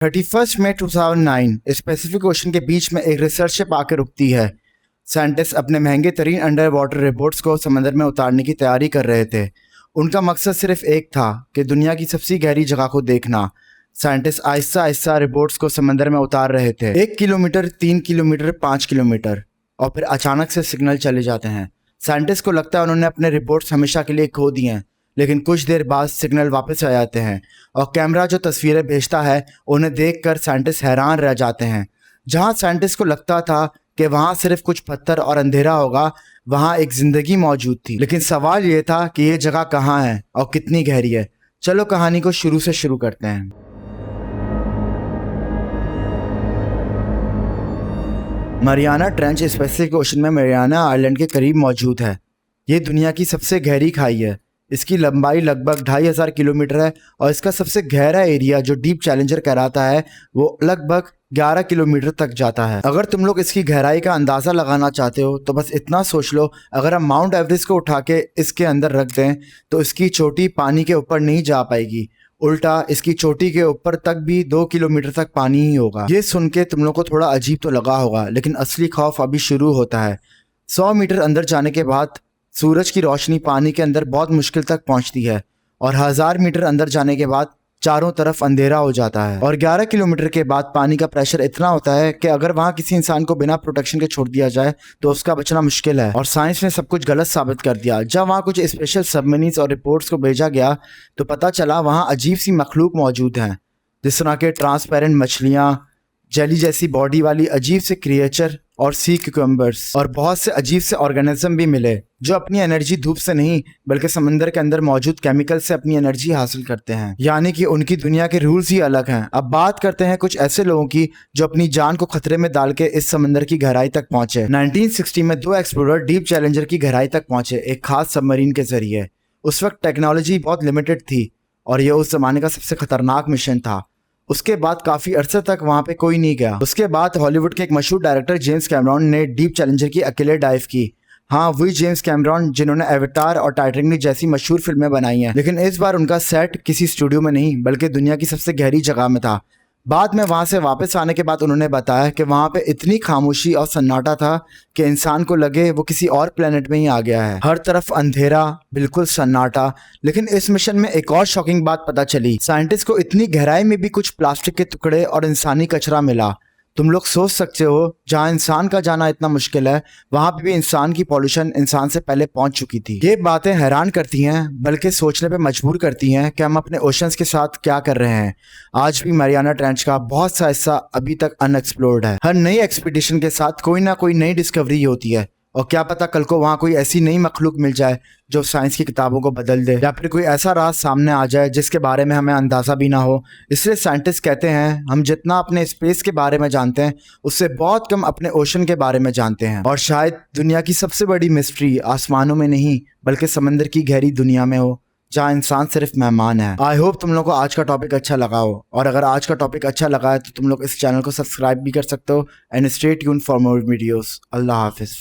31 मई 2009 specific ocean के बीच में एक रिसर्च शिप आकर रुकती है। साइंटिस्ट अपने महंगे तरीन अंडर वाटर रिपोर्ट्स को समंदर में उतारने की तैयारी कर रहे थे। उनका मकसद सिर्फ एक था कि दुनिया की सबसे गहरी जगह को देखना। साइंटिस्ट आहिस्ता आहिस्ता रिपोर्ट्स को समंदर में उतार रहे थे। 1 किलोमीटर, 3 किलोमीटर, 5 किलोमीटर, और फिर अचानक से सिग्नल चले जाते हैं। साइंटिस्ट को लगता है उन्होंने अपने रिपोर्ट्स हमेशा के लिए खो दिए हैं, लेकिन कुछ देर बाद सिग्नल वापस आ जाते हैं और कैमरा जो तस्वीरें भेजता है उन्हें देखकर साइंटिस्ट हैरान रह जाते हैं। जहां साइंटिस्ट को लगता था कि वहां सिर्फ कुछ पत्थर और अंधेरा होगा, वहां एक जिंदगी मौजूद थी। लेकिन सवाल ये था कि ये जगह कहाँ है और कितनी गहरी है। चलो कहानी को शुरू से शुरू करते हैं। मरियाना ट्रेंच स्पेसिफिक ओशन में मरियाना आइलैंड के करीब मौजूद है। ये दुनिया की सबसे गहरी खाई है। इसकी लंबाई लगभग 2500 किलोमीटर है और इसका सबसे गहरा एरिया जो डीप चैलेंजर कहलाता है वो लगभग 11 किलोमीटर तक जाता है। अगर तुम लोग इसकी गहराई का अंदाज़ा लगाना चाहते हो तो बस इतना सोच लो, अगर हम माउंट एवरेस्ट को उठा के इसके अंदर रख दें तो इसकी चोटी पानी के ऊपर नहीं जा पाएगी, उल्टा इसकी चोटी के ऊपर तक भी 2 किलोमीटर तक पानी ही होगा। ये सुन के तुम लोग को थोड़ा अजीब तो लगा होगा, लेकिन असली खौफ अभी शुरू होता है। 100 मीटर अंदर जाने के बाद सूरज की रोशनी पानी के अंदर बहुत मुश्किल तक पहुंचती है और 1000 मीटर अंदर जाने के बाद चारों तरफ अंधेरा हो जाता है। और 11 किलोमीटर के बाद पानी का प्रेशर इतना होता है कि अगर वहां किसी इंसान को बिना प्रोटेक्शन के छोड़ दिया जाए तो उसका बचना मुश्किल है। और साइंस ने सब कुछ गलत साबित कर दिया। जब वहां कुछ स्पेशल सबमरीन्स और रिपोर्ट्स को भेजा गया तो पता चला वहां अजीब सी मखलूक मौजूद हैं, जिस तरह के ट्रांसपेरेंट मछलियाँ, जेली जैसी बॉडी वाली अजीब से क्रिएचर और सी क्यूकम्बर्स और बहुत से अजीब से ऑर्गेनिज्म भी मिले जो अपनी एनर्जी धूप से नहीं बल्कि समंदर के अंदर मौजूद केमिकल से अपनी एनर्जी हासिल करते हैं। यानी कि उनकी दुनिया के रूल्स ही अलग हैं। अब बात करते हैं कुछ ऐसे लोगों की जो अपनी जान को खतरे में डाल के इस समंदर की गहराई तक पहुंचे। 1960 में 2 एक्सप्लोरर डीप चैलेंजर की गहराई तक पहुंचे एक खास सबमरीन के जरिए। उस वक्त टेक्नोलॉजी बहुत लिमिटेड थी और यह उस जमाने का सबसे खतरनाक मिशन था। उसके बाद काफ़ी अरसे तक वहाँ पे कोई नहीं गया। उसके बाद हॉलीवुड के एक मशहूर डायरेक्टर जेम्स कैमरॉन ने डीप चैलेंजर की अकेले डाइव की। हाँ, वही जेम्स कैमरॉन जिन्होंने एवेटार और टाइटैनिक जैसी मशहूर फिल्में बनाई हैं। लेकिन इस बार उनका सेट किसी स्टूडियो में नहीं बल्कि दुनिया की सबसे गहरी जगह में था। बाद में वहाँ से वापस आने के बाद उन्होंने बताया कि वहाँ पे इतनी खामोशी और सन्नाटा था कि इंसान को लगे वो किसी और प्लेनेट में ही आ गया है। हर तरफ अंधेरा, बिल्कुल सन्नाटा। लेकिन इस मिशन में एक और शॉकिंग बात पता चली। साइंटिस्ट को इतनी गहराई में भी कुछ प्लास्टिक के टुकड़े और इंसानी कचरा मिला। तुम लोग सोच सकते हो जहाँ इंसान का जाना इतना मुश्किल है वहां पे भी इंसान की पॉल्यूशन इंसान से पहले पहुंच चुकी थी। ये बातें हैरान करती हैं बल्कि सोचने पे मजबूर करती हैं कि हम अपने ओशंस के साथ क्या कर रहे हैं। आज भी मरियाना ट्रेंच का बहुत सा हिस्सा अभी तक अनएक्सप्लोर्ड है। हर नई एक्सपीडिशन के साथ कोई ना कोई नई डिस्कवरी होती है और क्या पता कल को वहाँ कोई ऐसी नई मखलूक मिल जाए जो साइंस की किताबों को बदल दे, या फिर कोई ऐसा राज सामने आ जाए जिसके बारे में हमें अंदाज़ा भी ना हो। इसलिए साइंटिस्ट कहते हैं हम जितना अपने स्पेस के बारे में जानते हैं उससे बहुत कम अपने ओशन के बारे में जानते हैं। और शायद दुनिया की सबसे बड़ी मिस्ट्री आसमानों में नहीं बल्कि समंदर की गहरी दुनिया में हो जहाँ इंसान सिर्फ मेहमान है। आई होप तुम लोग को आज का टॉपिक अच्छा लगा हो, और अगर आज का टॉपिक अच्छा लगा है तो तुम लोग इस चैनल को सब्सक्राइब भी कर सकते हो। And stay tuned for more videos. अल्लाह हाफिज़।